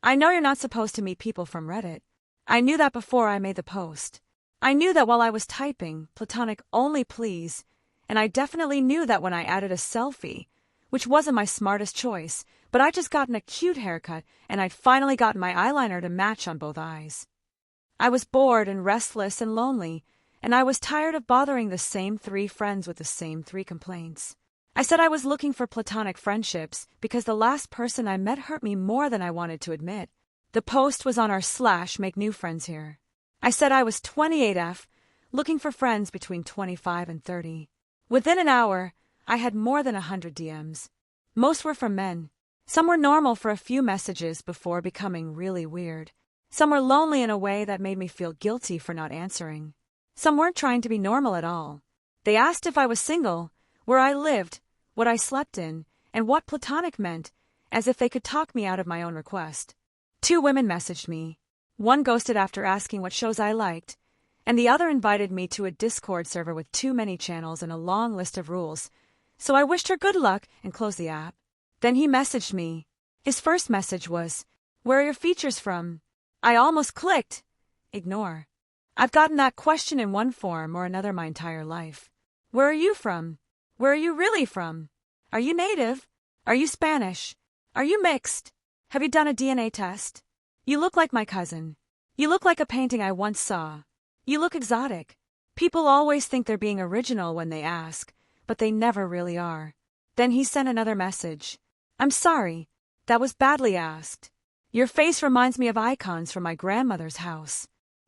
I know you're not supposed to meet people from Reddit. I knew that before I made the post. I knew that while I was typing, platonic only please, and I definitely knew that when I added a selfie, which wasn't my smartest choice, but I'd just gotten a cute haircut and I'd finally gotten my eyeliner to match on both eyes. I was bored and restless and lonely, and I was tired of bothering the same 3 friends with the same 3 complaints. I said I was looking for platonic friendships because the last person I met hurt me more than I wanted to admit. The post was on our /make new friends here. I said I was 28F, looking for friends between 25 and 30. Within an hour, I had more than 100 DMs. Most were from men. Some were normal for a few messages before becoming really weird. Some were lonely in a way that made me feel guilty for not answering. Some weren't trying to be normal at all. They asked if I was single, where I lived, what I slept in, and what platonic meant, as if they could talk me out of my own request. 2 women messaged me. One ghosted after asking what shows I liked, and the other invited me to a Discord server with too many channels and a long list of rules, so I wished her good luck and closed the app. Then he messaged me. His first message was, "Where are your features from?" I almost clicked ignore. I've gotten that question in one form or another my entire life. Where are you from? Where are you really from? Are you native? Are you Spanish? Are you mixed? Have you done a DNA test? You look like my cousin. You look like a painting I once saw. You look exotic. People always think they're being original when they ask, but they never really are. Then he sent another message. I'm sorry. That was badly asked. Your face reminds me of icons from my grandmother's house.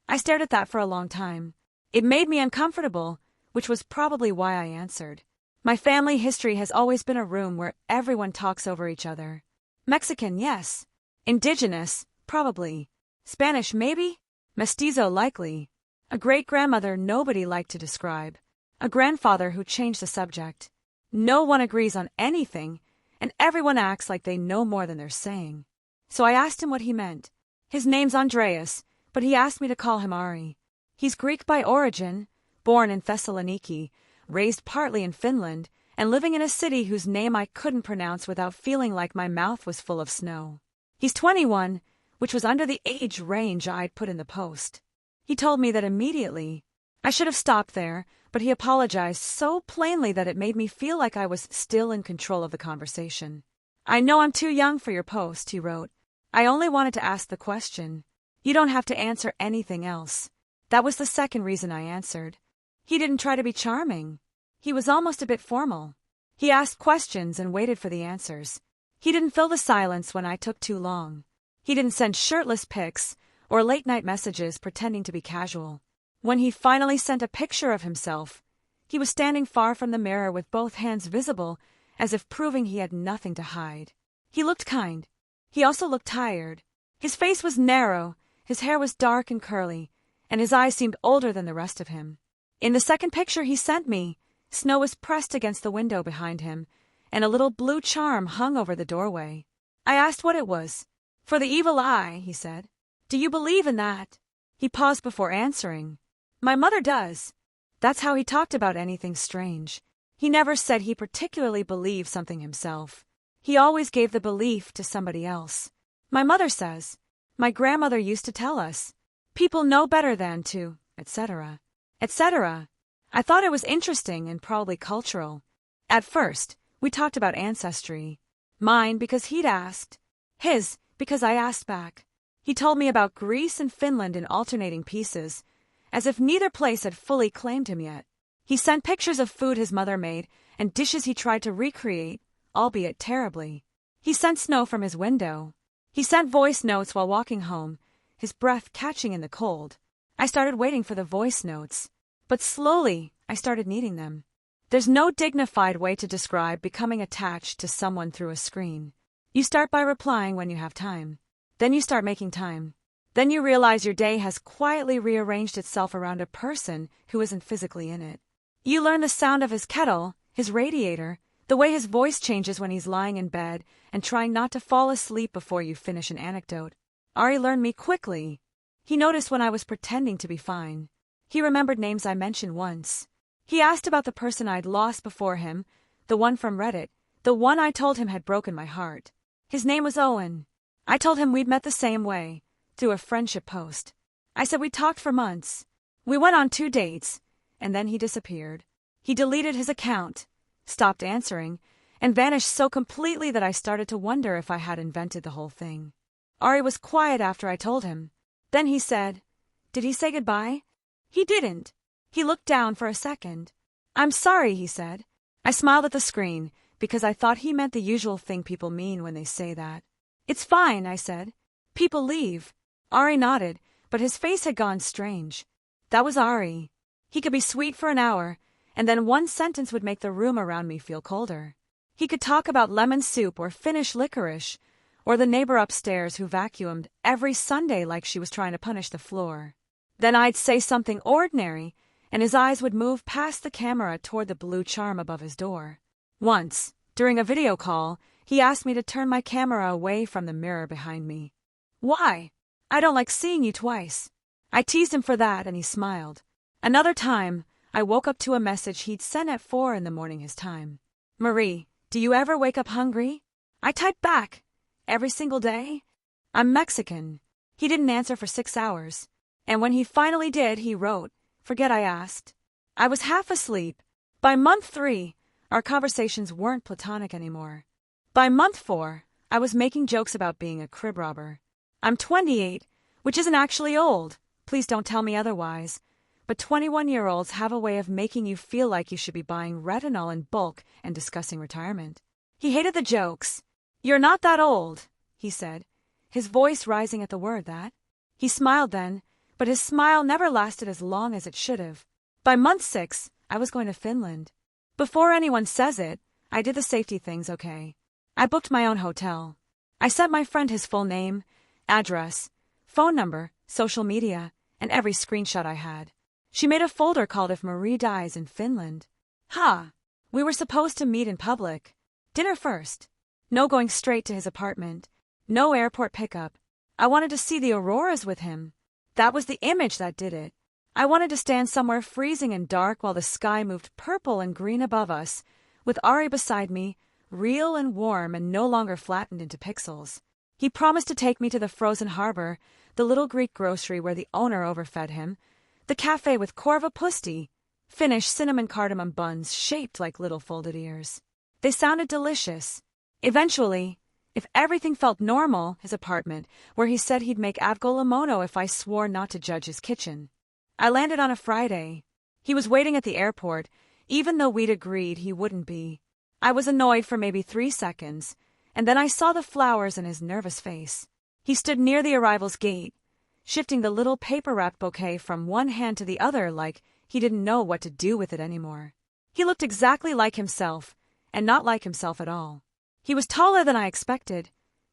I stared at that for a long time. It made me uncomfortable, which was probably why I answered. My family history has always been a room where everyone talks over each other. Mexican, yes. Indigenous, probably. Spanish, maybe. Mestizo, likely. A great-grandmother nobody liked to describe. A grandfather who changed the subject. No one agrees on anything, and everyone acts like they know more than they're saying. So I asked him what he meant. His name's Andreas, but he asked me to call him Ari. He's Greek by origin, born in Thessaloniki, raised partly in Finland, and living in a city whose name I couldn't pronounce without feeling like my mouth was full of snow. He's 21, which was under the age range I'd put in the post. He told me that immediately. I should have stopped there, but he apologized so plainly that it made me feel like I was still in control of the conversation. I know I'm too young for your post, he wrote. I only wanted to ask the question. You don't have to answer anything else. That was the second reason I answered. He didn't try to be charming. He was almost a bit formal. He asked questions and waited for the answers. He didn't fill the silence when I took too long. He didn't send shirtless pics or late-night messages pretending to be casual. When he finally sent a picture of himself, he was standing far from the mirror with both hands visible, as if proving he had nothing to hide. He looked kind. He also looked tired. His face was narrow, his hair was dark and curly, and his eyes seemed older than the rest of him. In the second picture he sent me, snow was pressed against the window behind him, and a little blue charm hung over the doorway. I asked what it was. For the evil eye, he said. Do you believe in that? He paused before answering. My mother does. That's how he talked about anything strange. He never said he particularly believed something himself. He always gave the belief to somebody else. My mother says. My grandmother used to tell us. People know better than to, etc. etc. I thought it was interesting and probably cultural. At first, we talked about ancestry. Mine because he'd asked. His because I asked back. He told me about Greece and Finland in alternating pieces, as if neither place had fully claimed him yet. He sent pictures of food his mother made and dishes he tried to recreate, albeit terribly. He sent snow from his window. He sent voice notes while walking home, his breath catching in the cold. I started waiting for the voice notes, but slowly I started needing them. There's no dignified way to describe becoming attached to someone through a screen. You start by replying when you have time. Then you start making time. Then you realize your day has quietly rearranged itself around a person who isn't physically in it. You learn the sound of his kettle, his radiator, the way his voice changes when he's lying in bed and trying not to fall asleep before you finish an anecdote. Ari learned me quickly. He noticed when I was pretending to be fine. He remembered names I mentioned once. He asked about the person I'd lost before him, the one from Reddit, the one I told him had broken my heart. His name was Owen. I told him we'd met the same way, through a friendship post. I said we'd talked for months. We went on 2 dates, and then he disappeared. He deleted his account, stopped answering, and vanished so completely that I started to wonder if I had invented the whole thing. Ari was quiet after I told him. Then he said, "Did he say goodbye?" He didn't. He looked down for a second. "I'm sorry," he said. I smiled at the screen, because I thought he meant the usual thing people mean when they say that. "It's fine," I said. "People leave." Ari nodded, but his face had gone strange. That was Ari. He could be sweet for an hour, and then one sentence would make the room around me feel colder. He could talk about lemon soup or Finnish licorice, or the neighbor upstairs who vacuumed every Sunday like she was trying to punish the floor. Then I'd say something ordinary, and his eyes would move past the camera toward the blue charm above his door. Once, during a video call, he asked me to turn my camera away from the mirror behind me. "Why? I don't like seeing you twice." I teased him for that, and he smiled. Another time, I woke up to a message he'd sent at 4 in the morning his time. "Marie, do you ever wake up hungry?" I typed back, "Every single day?" "I'm Mexican." He didn't answer for 6 hours. And when he finally did, he wrote, "Forget I asked." I was half asleep. By month 3, our conversations weren't platonic anymore. By month 4, I was making jokes about being a crib robber. I'm 28, which isn't actually old. Please don't tell me otherwise. But 21-year-olds have a way of making you feel like you should be buying retinol in bulk and discussing retirement. He hated the jokes. "You're not that old," he said, his voice rising at the word that. He smiled then, but his smile never lasted as long as it should have. By month 6, I was going to Finland. Before anyone says it, I did the safety things okay. I booked my own hotel. I sent my friend his full name, address, phone number, social media, and every screenshot I had. She made a folder called "If Marie Dies in Finland." We were supposed to meet in public. Dinner first. No going straight to his apartment. No airport pickup. I wanted to see the auroras with him. That was the image that did it. I wanted to stand somewhere freezing and dark while the sky moved purple and green above us, with Ari beside me, real and warm and no longer flattened into pixels. He promised to take me to the frozen harbor, the little Greek grocery where the owner overfed him, the cafe with korvapusti, Finnish cinnamon cardamom buns shaped like little folded ears. They sounded delicious. Eventually, if everything felt normal, his apartment, where he said he'd make avgolemono if I swore not to judge his kitchen. I landed on a Friday. He was waiting at the airport, even though we'd agreed he wouldn't be. I was annoyed for maybe 3 seconds, and then I saw the flowers in his nervous face. He stood near the arrival's gate, shifting the little paper-wrapped bouquet from one hand to the other like he didn't know what to do with it anymore. He looked exactly like himself, and not like himself at all. He was taller than I expected,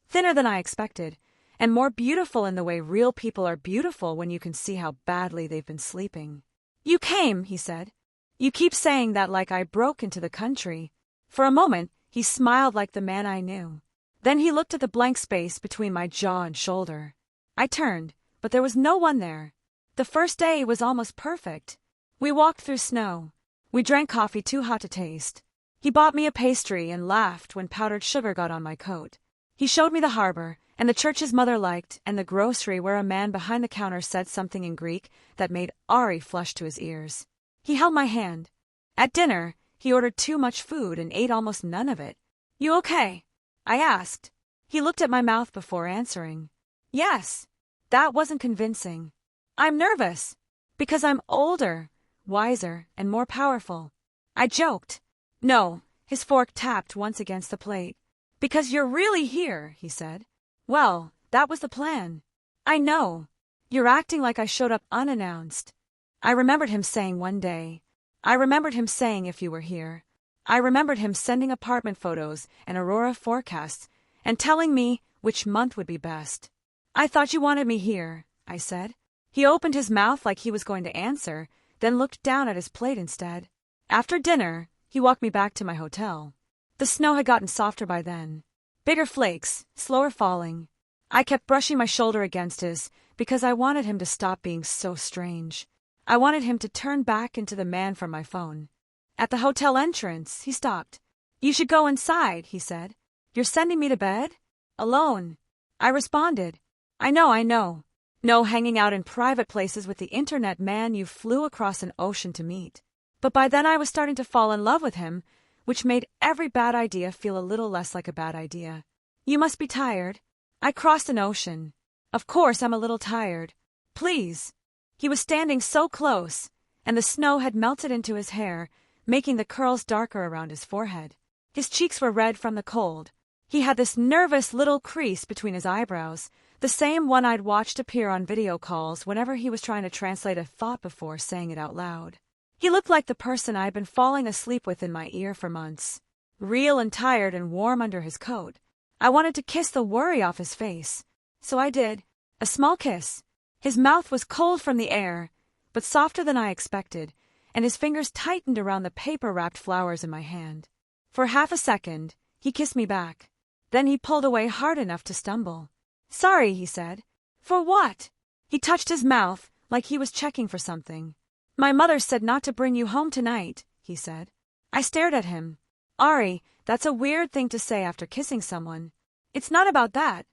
thinner than I expected, and more beautiful in the way real people are beautiful when you can see how badly they've been sleeping. "You came," he said. "You keep saying that like I broke into the country." For a moment, he smiled like the man I knew. Then he looked at the blank space between my jaw and shoulder. I turned, but there was no one there. The first day was almost perfect. We walked through snow. We drank coffee too hot to taste. He bought me a pastry and laughed when powdered sugar got on my coat. He showed me the harbor, and the church his mother liked, and the grocery where a man behind the counter said something in Greek that made Ari flush to his ears. He held my hand. At dinner, he ordered too much food and ate almost none of it. "You okay?" I asked. He looked at my mouth before answering. "Yes." That wasn't convincing. "I'm nervous. Because I'm older, wiser, and more powerful." I joked. "No," his fork tapped once against the plate. "Because you're really here," he said. "Well, that was the plan." "I know. You're acting like I showed up unannounced." I remembered him saying one day. I remembered him saying if you were here. I remembered him sending apartment photos and aurora forecasts and telling me which month would be best. "I thought you wanted me here," I said. He opened his mouth like he was going to answer, then looked down at his plate instead. After dinner, he walked me back to my hotel. The snow had gotten softer by then. Bigger flakes, slower falling. I kept brushing my shoulder against his because I wanted him to stop being so strange. I wanted him to turn back into the man from my phone. At the hotel entrance, he stopped. "You should go inside," he said. "You're sending me to bed? Alone." I responded. I know. No hanging out in private places with the internet man you flew across an ocean to meet. But by then I was starting to fall in love with him, which made every bad idea feel a little less like a bad idea. You must be tired. I crossed an ocean. Of course I'm a little tired. Please. He was standing so close, and the snow had melted into his hair, making the curls darker around his forehead. His cheeks were red from the cold. He had this nervous little crease between his eyebrows, the same one I'd watched appear on video calls whenever he was trying to translate a thought before saying it out loud. He looked like the person I'd been falling asleep with in my ear for months. Real and tired and warm under his coat. I wanted to kiss the worry off his face. So I did. A small kiss. His mouth was cold from the air, but softer than I expected, and his fingers tightened around the paper-wrapped flowers in my hand. For half a second, he kissed me back. Then he pulled away hard enough to stumble. Sorry, he said. For what? He touched his mouth like he was checking for something. My mother said not to bring you home tonight, he said. I stared at him. Ari, that's a weird thing to say after kissing someone. It's not about that.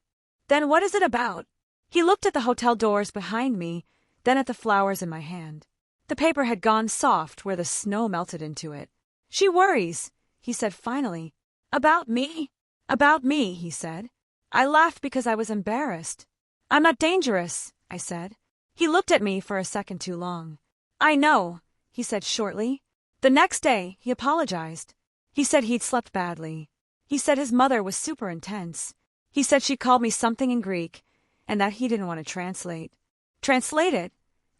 Then what is it about? He looked at the hotel doors behind me, then at the flowers in my hand. The paper had gone soft where the snow melted into it. She worries, he said finally. About me? About me, he said. I laughed because I was embarrassed. I'm not dangerous, I said. He looked at me for a second too long. I know, he said shortly. The next day, he apologized. He said he'd slept badly. He said his mother was super intense. He said she called me something in Greek, and that he didn't want to translate. Translate it?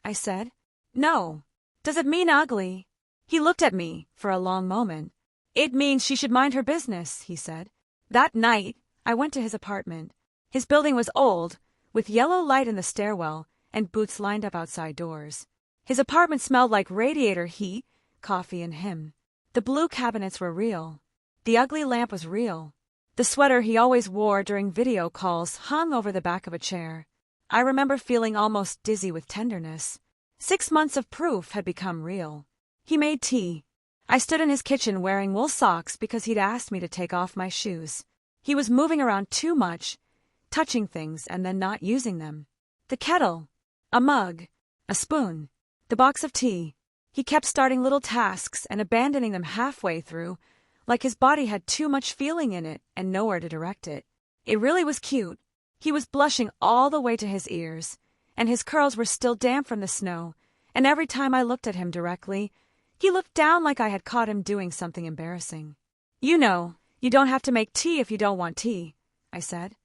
I said. No. Does it mean ugly? He looked at me for a long moment. It means she should mind her business, he said. That night, I went to his apartment. His building was old, with yellow light in the stairwell and boots lined up outside doors. His apartment smelled like radiator heat, coffee, and him. The blue cabinets were real. The ugly lamp was real. The sweater he always wore during video calls hung over the back of a chair. I remember feeling almost dizzy with tenderness. 6 months of proof had become real. He made tea. I stood in his kitchen wearing wool socks because he'd asked me to take off my shoes. He was moving around too much, touching things and then not using them. The kettle, a mug, a spoon, the box of tea. He kept starting little tasks and abandoning them halfway through, like his body had too much feeling in it and nowhere to direct it. It really was cute. He was blushing all the way to his ears, and his curls were still damp from the snow, and every time I looked at him directly, he looked down like I had caught him doing something embarrassing. You know, you don't have to make tea if you don't want tea, I said.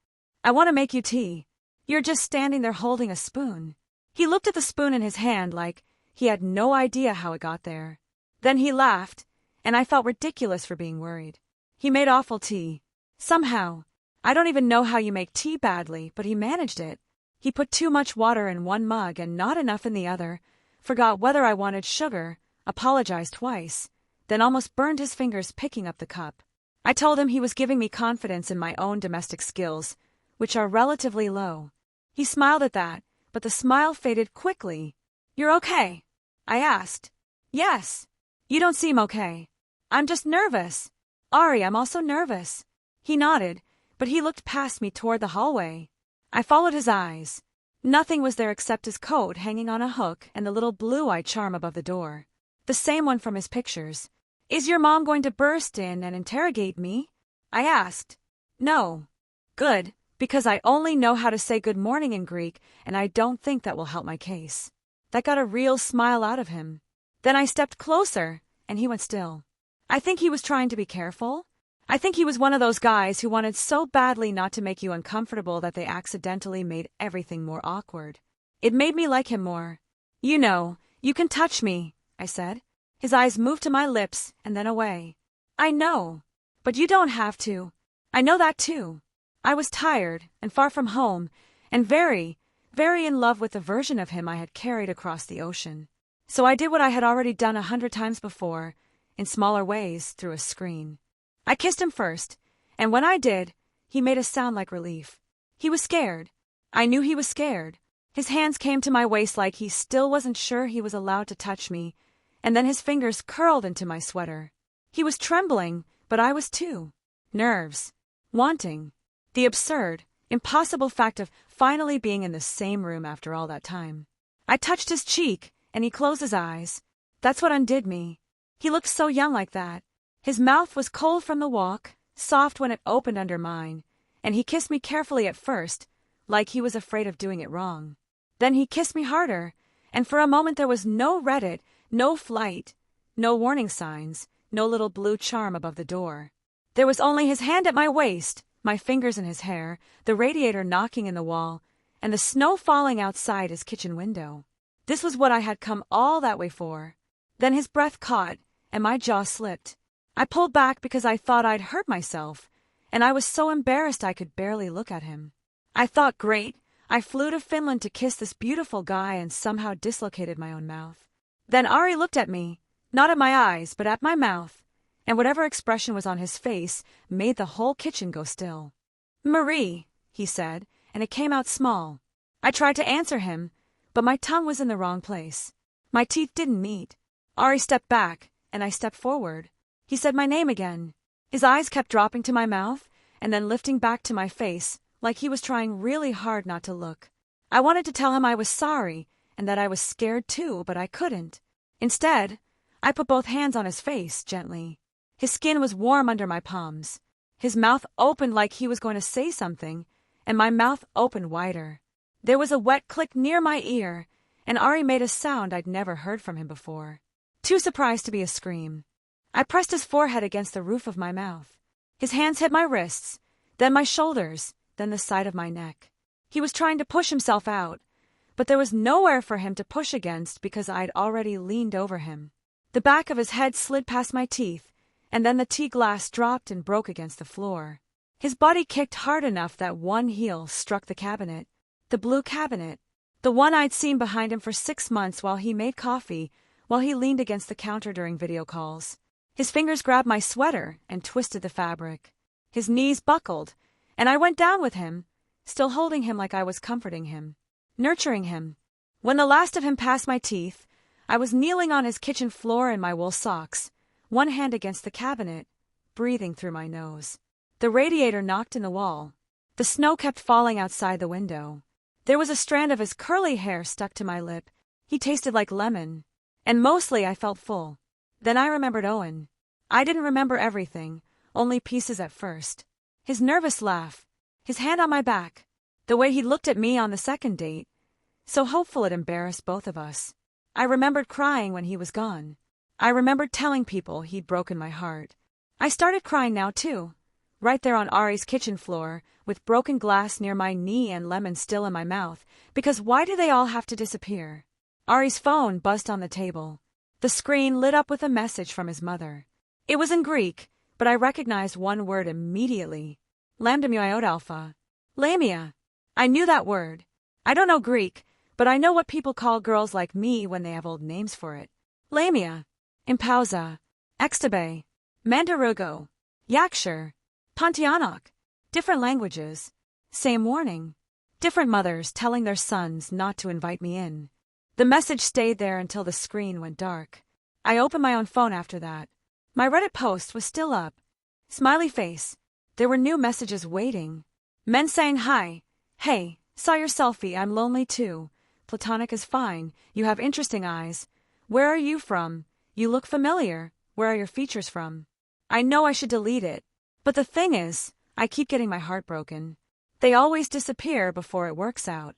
I want to make you tea. You're just standing there holding a spoon. He looked at the spoon in his hand like he had no idea how it got there. Then he laughed, and I felt ridiculous for being worried. He made awful tea. Somehow. I don't even know how you make tea badly, but he managed it. He put too much water in one mug and not enough in the other, forgot whether I wanted sugar, apologized twice, then almost burned his fingers picking up the cup. I told him he was giving me confidence in my own domestic skills, which are relatively low. He smiled at that, but the smile faded quickly. You're okay? I asked. Yes. You don't seem okay. I'm just nervous. Ari, I'm also nervous. He nodded, but he looked past me toward the hallway. I followed his eyes. Nothing was there except his coat hanging on a hook and the little blue-eyed charm above the door. The same one from his pictures. Is your mom going to burst in and interrogate me? I asked. No. Good, because I only know how to say good morning in Greek, and I don't think that will help my case. That got a real smile out of him. Then I stepped closer, and he went still. I think he was trying to be careful. I think he was one of those guys who wanted so badly not to make you uncomfortable that they accidentally made everything more awkward. It made me like him more. You know, you can touch me, I said. His eyes moved to my lips and then away. I know. But you don't have to. I know that too. I was tired and far from home and very, very in love with the version of him I had carried across the ocean. So I did what I had already done 100 times before, in smaller ways, through a screen. I kissed him first, and when I did, he made a sound like relief. He was scared. I knew he was scared. His hands came to my waist like he still wasn't sure he was allowed to touch me, and then his fingers curled into my sweater. He was trembling, but I was too. Nerves. Wanting. The absurd, impossible fact of finally being in the same room after all that time. I touched his cheek, and he closed his eyes. That's what undid me. He looked so young like that. His mouth was cold from the walk, soft when it opened under mine, and he kissed me carefully at first, like he was afraid of doing it wrong. Then he kissed me harder, and for a moment there was no Reddit, no flight, no warning signs, no little blue charm above the door. There was only his hand at my waist, my fingers in his hair, the radiator knocking in the wall, and the snow falling outside his kitchen window. This was what I had come all that way for. Then his breath caught, and my jaw slipped. I pulled back because I thought I'd hurt myself, and I was so embarrassed I could barely look at him. I thought, great, I flew to Finland to kiss this beautiful guy and somehow dislocated my own mouth. Then Ari looked at me, not at my eyes, but at my mouth, and whatever expression was on his face made the whole kitchen go still. Marie, he said, and it came out small. I tried to answer him, but my tongue was in the wrong place. My teeth didn't meet. Ari stepped back, and I stepped forward. He said my name again. His eyes kept dropping to my mouth, and then lifting back to my face, like he was trying really hard not to look. I wanted to tell him I was sorry, and that I was scared too, but I couldn't. Instead, I put both hands on his face, gently. His skin was warm under my palms. His mouth opened like he was going to say something, and my mouth opened wider. There was a wet click near my ear, and Ari made a sound I'd never heard from him before. Too surprised to be a scream. I pressed his forehead against the roof of my mouth. His hands hit my wrists, then my shoulders, then the side of my neck. He was trying to push himself out, but there was nowhere for him to push against because I'd already leaned over him. The back of his head slid past my teeth, and then the tea glass dropped and broke against the floor. His body kicked hard enough that one heel struck the cabinet, the blue cabinet, the one I'd seen behind him for 6 months while he made coffee, while he leaned against the counter during video calls. His fingers grabbed my sweater and twisted the fabric. His knees buckled, and I went down with him, still holding him like I was comforting him, nurturing him. When the last of him passed my teeth, I was kneeling on his kitchen floor in my wool socks, one hand against the cabinet, breathing through my nose. The radiator knocked in the wall. The snow kept falling outside the window. There was a strand of his curly hair stuck to my lip. He tasted like lemon. And mostly I felt full. Then I remembered Owen. I didn't remember everything, only pieces at first. His nervous laugh, his hand on my back, the way he looked at me on the second date, so hopeful it embarrassed both of us. I remembered crying when he was gone. I remembered telling people he'd broken my heart. I started crying now too, right there on Ari's kitchen floor, with broken glass near my knee and lemon still in my mouth, because why do they all have to disappear? Ari's phone buzzed on the table. The screen lit up with a message from his mother. It was in Greek, but I recognized one word immediately. Lambda-mu-iota-alpha. Lamia. I knew that word. I don't know Greek, but I know what people call girls like me when they have old names for it. Lamia. Impausa. Extabe. Mandarugo. Yakshur. Pontianak. Different languages. Same warning. Different mothers telling their sons not to invite me in. The message stayed there until the screen went dark. I opened my own phone after that. My Reddit post was still up. Smiley face. There were new messages waiting. Men saying hi. Hey, saw your selfie, I'm lonely too. Platonic is fine, you have interesting eyes. Where are you from? You look familiar. Where are your features from? I know I should delete it. But the thing is, I keep getting my heart broken. They always disappear before it works out.